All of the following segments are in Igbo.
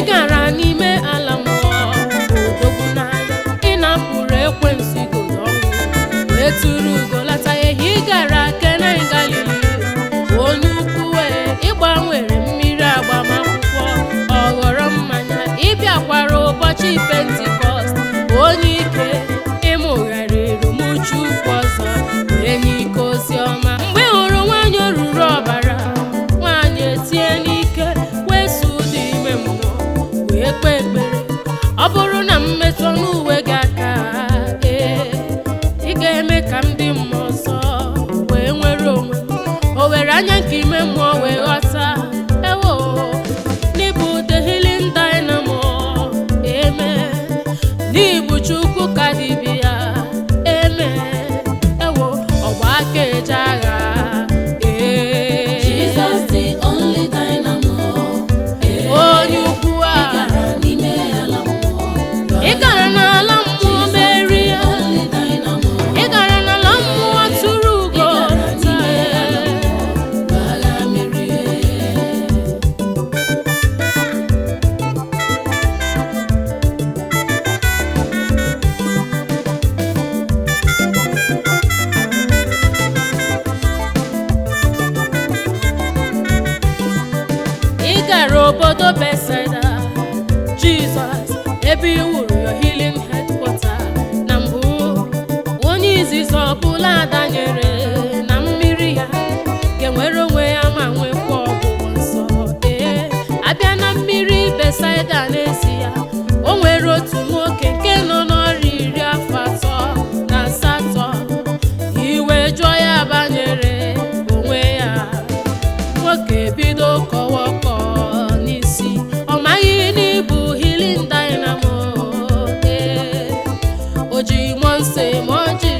gara n'ime ala mmụọ odogwu n'anya, ị napụrụ ekwensu igodo ọnwụ wee tụrụ ugo lata. Ehi gara Kena Galili, onye ukwu wee ịgbanwere mmiri agbamakwụkwọ ọ ghọrọ mmanya. Ịbịakwara ụbọchị Pentikọst, onye ike ịmụgharịrị m Chukwu ọzọ wee nye ike ozi ọma. Mgbe ị hụrụ nwaanyị oruru ọbara, nwaanyị etie n'ike wee su ụdị ime mmụọ wee kpee ekpere. Ọ bụrụ na m metụ n'uwe gị aka, ị ga-eme ka m dị mma ọzọ wee nwere onwe. O were anya nke ime mmụọ wee ghọta, ewo n'ịbụ the healing dynamo, n'ịbụ Chukwu ka dibịa, ewo ọgba aka eje agha. Jesus the only dynamo. Onye ukwu a, ị gara n'ala mmụọ merie, ị gara n'ala mmụọ tụrụ ugo. Ị gara obodo Bethsaida, Jesus, ebe ị wuru your healing headquarter. Na mbụ, onye izizi ọbụla danyere na mmiri ya ga-enwere onwe ya ma nwekwa ọgwụgwọ nsọ. Abịa na mmiri Bethsaida n'ezie, o nwere otu nwoke nke nọ n'ọrịa 18 iwe jụọ ya banyere onwe ya. Nwoke bido kọwakọ n'isi, ọ maghị n'ịbụ healing dynamo. O ji mmụọ nsọ eme ọjị,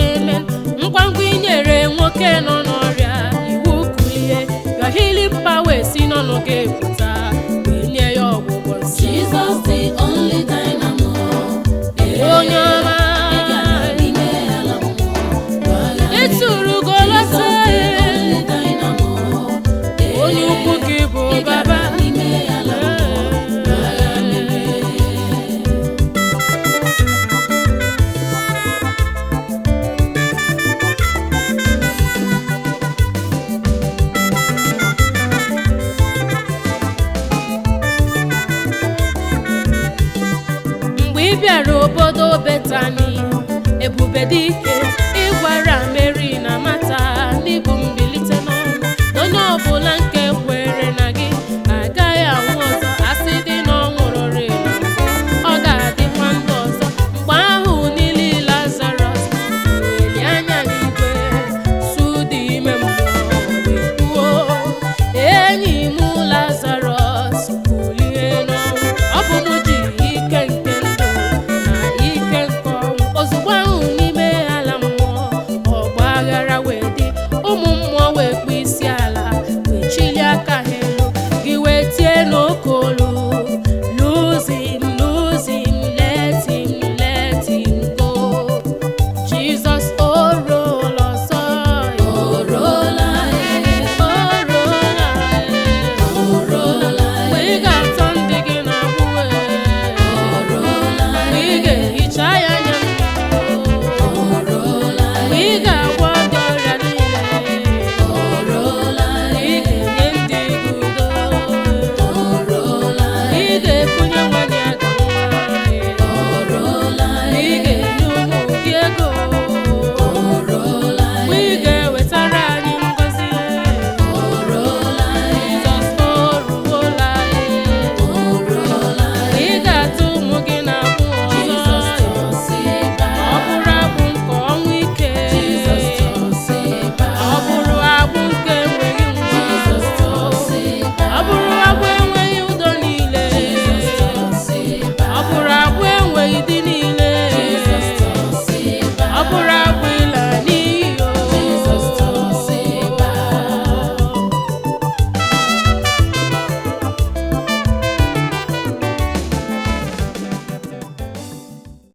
amen. Ngwa ngwa inyere nwoke nọ n'ọrịa iwu kulie, your healing power si n'ọnụ gị pụta wee nye ya ọgwụgwọ nsọ. Jesus the only dynamo. Onye ọma, ị tụrụ ugo lọta, onye ukwu gị bụ baba. Mgbe ị bịara obodo Betani, ebube dike